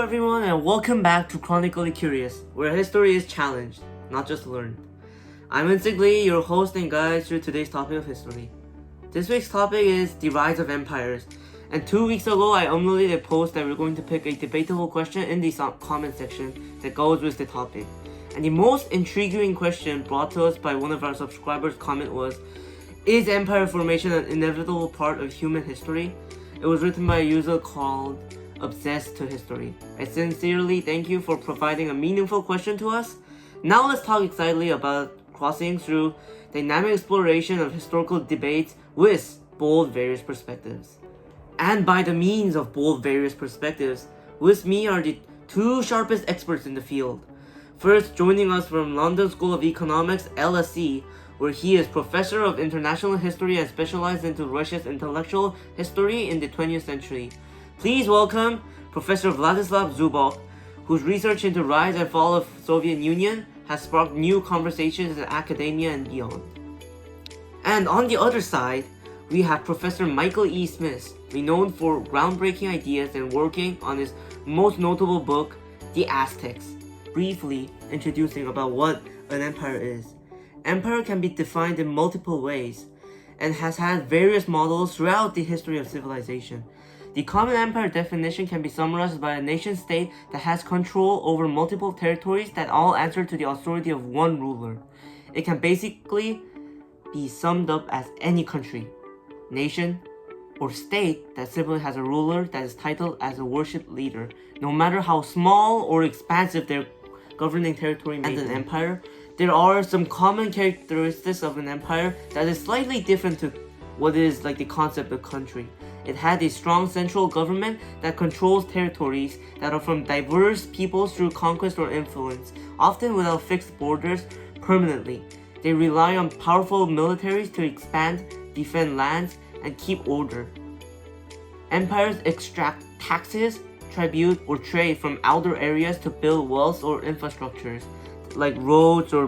everyone, and welcome back to Chronically Curious, where history is challenged, not just learned. I'm Lee, your host and guide through today's topic of history. This week's topic is the rise of empires, and 2 weeks ago I uploaded a post that we're going to pick a debatable question in the comment section that goes with the topic. And the most intriguing question brought to us by one of our subscribers' comment was, is empire formation an inevitable part of human history? It was written by a user called Obsessed to History. I sincerely thank you for providing a meaningful question to us. Now let's talk excitedly about crossing through dynamic exploration of historical debates with bold various perspectives. And by the means of bold various perspectives, with me are the two sharpest experts in the field. First, joining us from London School of Economics, LSE, where he is Professor of International History and specialized into Russia's intellectual history in the 20th century. Please welcome Professor Vladislav Zubok, whose research into rise and fall of Soviet Union has sparked new conversations in academia and beyond. And on the other side, we have Professor Michael E. Smith, renowned for groundbreaking ideas and working on his most notable book, The Aztecs, briefly introducing about what an empire is. Empire can be defined in multiple ways and has had various models throughout the history of civilization. The common empire definition can be summarized by a nation-state that has control over multiple territories that all answer to the authority of one ruler. It can basically be summed up as any country, nation, or state that simply has a ruler that is titled as a worship leader, no matter how small or expansive their governing territory may be. And an empire, there are some common characteristics of an empire that is slightly different to what is like the concept of country. It had a strong central government that controls territories that are from diverse peoples through conquest or influence, often without fixed borders permanently. They rely on powerful militaries to expand, defend lands, and keep order. Empires extract taxes, tribute, or trade from outer areas to build wealth or infrastructures, like roads or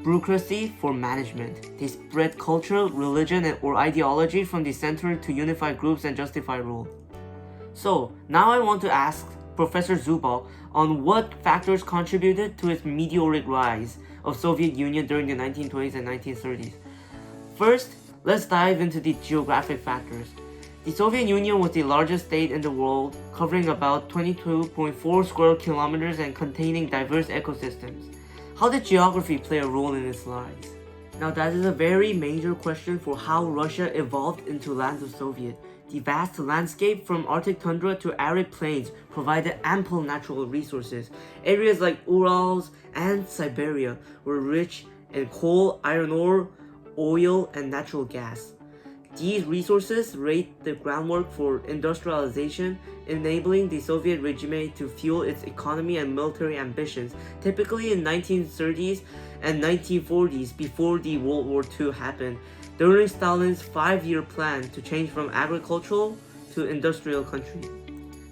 bureaucracy for management. They spread culture, religion, or ideology from the center to unify groups and justify rule. So, now I want to ask Professor Zubok on what factors contributed to its meteoric rise of Soviet Union during the 1920s and 1930s. First, let's dive into the geographic factors. The Soviet Union was the largest state in the world, covering about 22.4 square kilometers and containing diverse ecosystems. How did geography play a role in its rise? Now that is a very major question for how Russia evolved into lands of Soviet. The vast landscape from Arctic tundra to arid plains provided ample natural resources. Areas like Urals and Siberia were rich in coal, iron ore, oil, and natural gas. These resources laid the groundwork for industrialization, enabling the Soviet regime to fuel its economy and military ambitions, typically in 1930s and 1940s before the World War II happened, during Stalin's 5-year plan to change from agricultural to industrial country.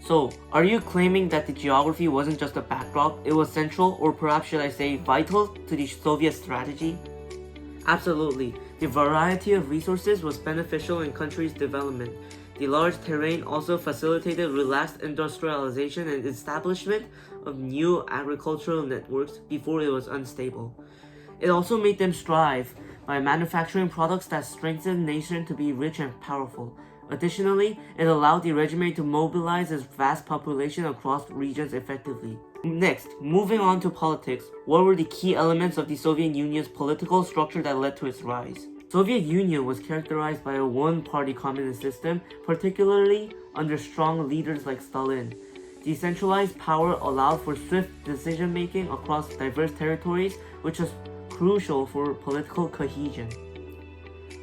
So, are you claiming that the geography wasn't just a backdrop, it was central, or perhaps should I say vital, to the Soviet strategy? Absolutely. The variety of resources was beneficial in countries' development. The large terrain also facilitated relaxed industrialization and establishment of new agricultural networks before it was unstable. It also made them strive by manufacturing products that strengthened the nation to be rich and powerful. Additionally, it allowed the regime to mobilize its vast population across regions effectively. Next, moving on to politics, what were the key elements of the Soviet Union's political structure that led to its rise? Soviet Union was characterized by a one-party communist system, particularly under strong leaders like Stalin. Decentralized power allowed for swift decision-making across diverse territories, which was crucial for political cohesion.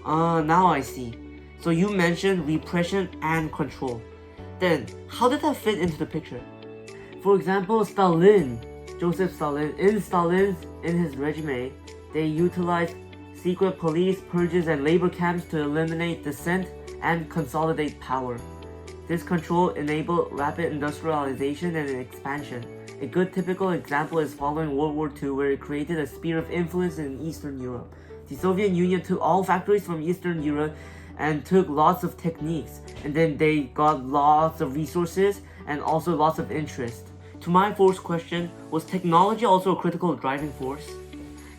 Now I see. So you mentioned repression and control. Then, how did that fit into the picture? For example, Joseph Stalin, in his regime, they utilized secret police, purges, and labor camps to eliminate dissent and consolidate power. This control enabled rapid industrialization and expansion. A good typical example is following World War II, where it created a sphere of influence in Eastern Europe. The Soviet Union took all factories from Eastern Europe and took lots of techniques, and then they got lots of resources and also lots of interest. To my fourth question, was technology also a critical driving force?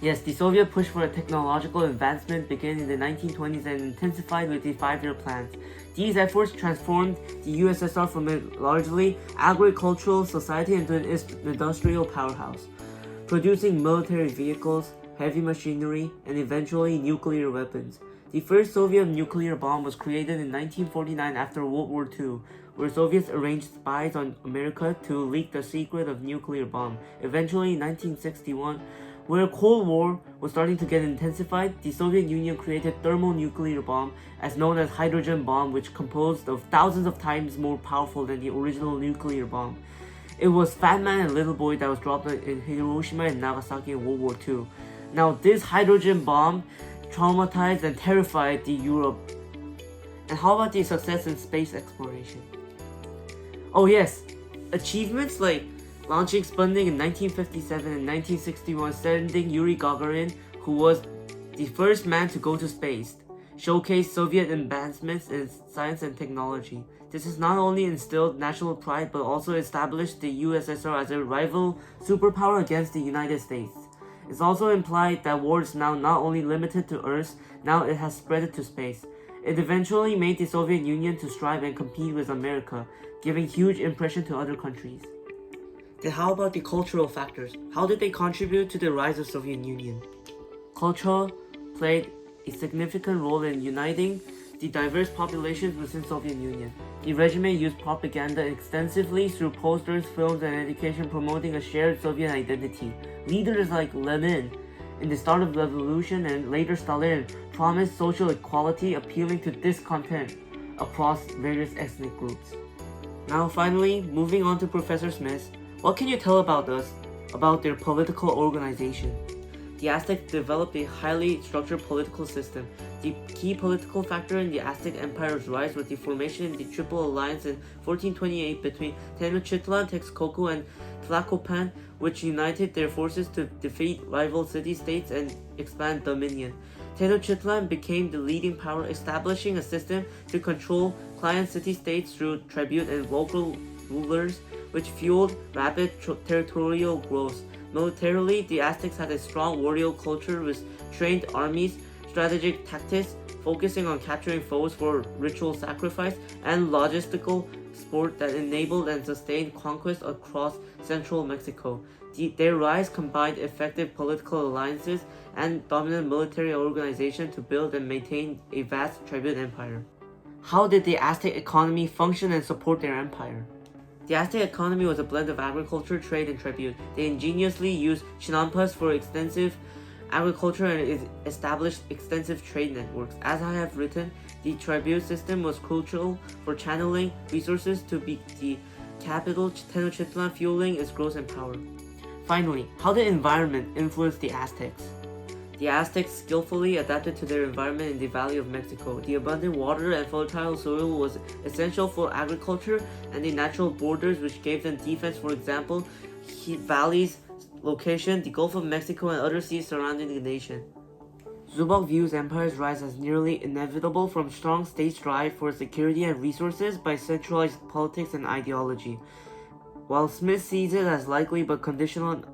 Yes, the Soviet push for a technological advancement began in the 1920s and intensified with the five-year plans. These efforts transformed the USSR from a largely agricultural society into an industrial powerhouse, producing military vehicles, heavy machinery, and eventually nuclear weapons. The first Soviet nuclear bomb was created in 1949 after World War II, where Soviets arranged spies on America to leak the secret of nuclear bomb. Eventually, in 1961, where Cold War was starting to get intensified, the Soviet Union created thermonuclear bomb, as known as hydrogen bomb, which composed of thousands of times more powerful than the original nuclear bomb. It was Fat Man and Little Boy that was dropped in Hiroshima and Nagasaki in World War II. Now, this hydrogen bomb traumatized and terrified the Europe. And how about the success in space exploration? Oh yes, achievements like launching Sputnik in 1957 and 1961, sending Yuri Gagarin, who was the first man to go to space, showcased Soviet advancements in science and technology. This has not only instilled national pride but also established the USSR as a rival superpower against the United States. It's also implied that war is now not only limited to Earth, now it has spread it to space. It eventually made the Soviet Union to strive and compete with America, giving huge impression to other countries. Then how about the cultural factors? How did they contribute to the rise of Soviet Union? Culture played a significant role in uniting the diverse populations within Soviet Union. The regime used propaganda extensively through posters, films, and education, promoting a shared Soviet identity. Leaders like Lenin in the start of the revolution and later Stalin promised social equality, appealing to discontent across various ethnic groups. Now finally, moving on to Professor Smith, what can you tell about us about their political organization? The Aztecs developed a highly structured political system. The key political factor in the Aztec Empire's rise was the formation of the Triple Alliance in 1428 between Tenochtitlan, Texcoco, and Tlacopan, which united their forces to defeat rival city-states and expand dominion. Tenochtitlan became the leading power, establishing a system to control client city-states through tribute and local rulers, which fueled rapid territorial growth. Militarily, the Aztecs had a strong warrior culture with trained armies, strategic tactics, focusing on capturing foes for ritual sacrifice, and logistical support that enabled and sustained conquest across central Mexico. Their rise combined effective political alliances and dominant military organization to build and maintain a vast tribute empire. How did the Aztec economy function and support their empire? The Aztec economy was a blend of agriculture, trade, and tribute. They ingeniously used chinampas for extensive agriculture and established extensive trade networks. As I have written, the tribute system was crucial for channeling resources to the capital Tenochtitlan, fueling its growth and power. Finally, how did environment influence the Aztecs? The Aztecs skillfully adapted to their environment in the Valley of Mexico. The abundant water and fertile soil was essential for agriculture, and the natural borders which gave them defense, for example, valleys, location, the Gulf of Mexico, and other seas surrounding the nation. Zubok views empire's rise as nearly inevitable from strong state strive for security and resources by centralized politics and ideology, while Smith sees it as likely but conditional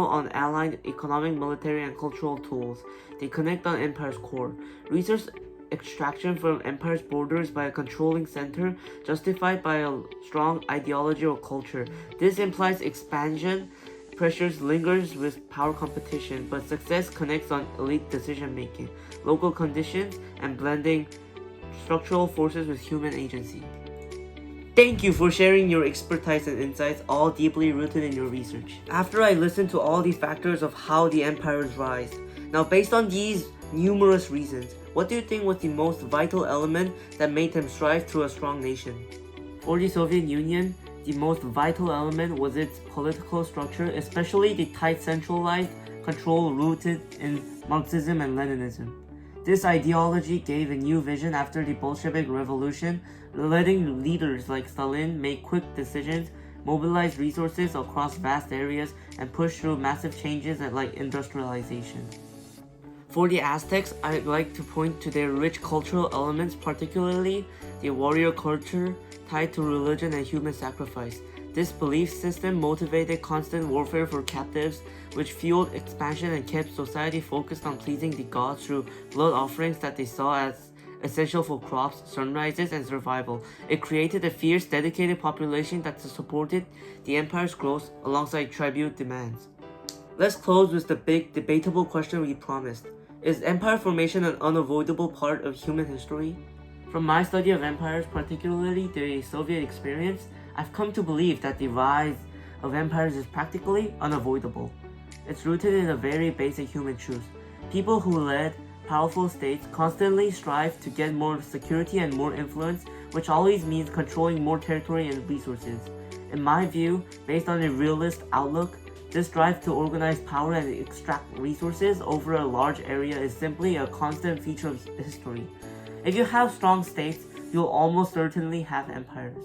on allied economic, military, and cultural tools. They connect on empire's core. Resource extraction from empire's borders by a controlling center, justified by a strong ideology or culture. This implies expansion pressures lingers with power competition, but success connects on elite decision-making, local conditions, and blending structural forces with human agency. Thank you for sharing your expertise and insights, all deeply rooted in your research. After I listened to all the factors of how the empires rise, now based on these numerous reasons, what do you think was the most vital element that made them strive to a strong nation? For the Soviet Union, the most vital element was its political structure, especially the tight centralized control rooted in Marxism and Leninism. This ideology gave a new vision after the Bolshevik Revolution, letting leaders like Stalin make quick decisions, mobilize resources across vast areas, and push through massive changes like industrialization. For the Aztecs, I'd like to point to their rich cultural elements, particularly the warrior culture, tied to religion and human sacrifice. This belief system motivated constant warfare for captives, which fueled expansion and kept society focused on pleasing the gods through blood offerings that they saw as essential for crops, sunrises, and survival. It created a fierce, dedicated population that supported the empire's growth alongside tribute demands. Let's close with the big, debatable question we promised. Is empire formation an unavoidable part of human history? From my study of empires, particularly the Soviet experience, I've come to believe that the rise of empires is practically unavoidable. It's rooted in a very basic human truth. People who led powerful states constantly strive to get more security and more influence, which always means controlling more territory and resources. In my view, based on a realist outlook, this drive to organize power and extract resources over a large area is simply a constant feature of history. If you have strong states, you'll almost certainly have empires.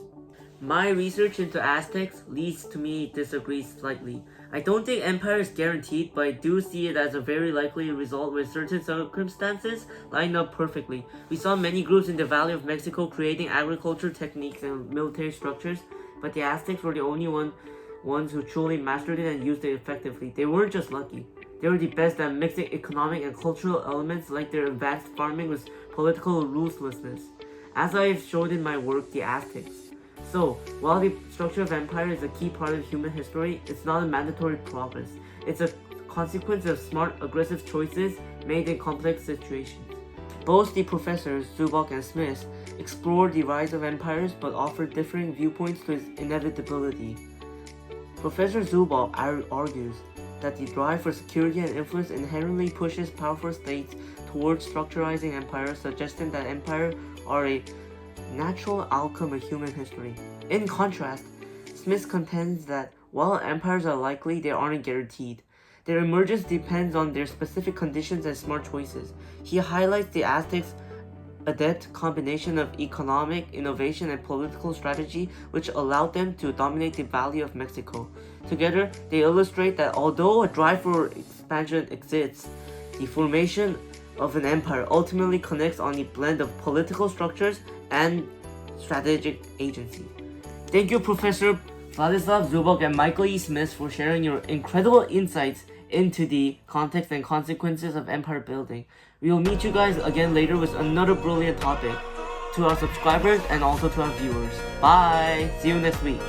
My research into Aztecs leads to me disagree slightly. I don't think empire is guaranteed, but I do see it as a very likely result where certain circumstances line up perfectly. We saw many groups in the Valley of Mexico creating agriculture techniques and military structures, but the Aztecs were the only ones who truly mastered it and used it effectively. They weren't just lucky. They were the best at mixing economic and cultural elements like their advanced farming with political ruthlessness. As I have showed in my work, the Aztecs. So, while the structure of empire is a key part of human history, it's not a mandatory progress. It's a consequence of smart, aggressive choices made in complex situations. Both the professors, Zubok and Smith, explored the rise of empires but offered differing viewpoints to its inevitability. Professor Zubok argues that the drive for security and influence inherently pushes powerful states towards structuralizing empires, suggesting that empires are a natural outcome of human history. In contrast, Smith contends that while empires are likely, they aren't guaranteed. Their emergence depends on their specific conditions and smart choices. He highlights the Aztecs' adept combination of economic innovation and political strategy, which allowed them to dominate the Valley of Mexico. Together, they illustrate that although a drive for expansion exists, the formation of an empire ultimately connects on a blend of political structures and strategic agency. Thank you, Professor Vladislav Zubok and Michael E. Smith, for sharing your incredible insights into the context and consequences of empire building. We will meet you guys again later with another brilliant topic. To our subscribers and also to our viewers. Bye! See you next week.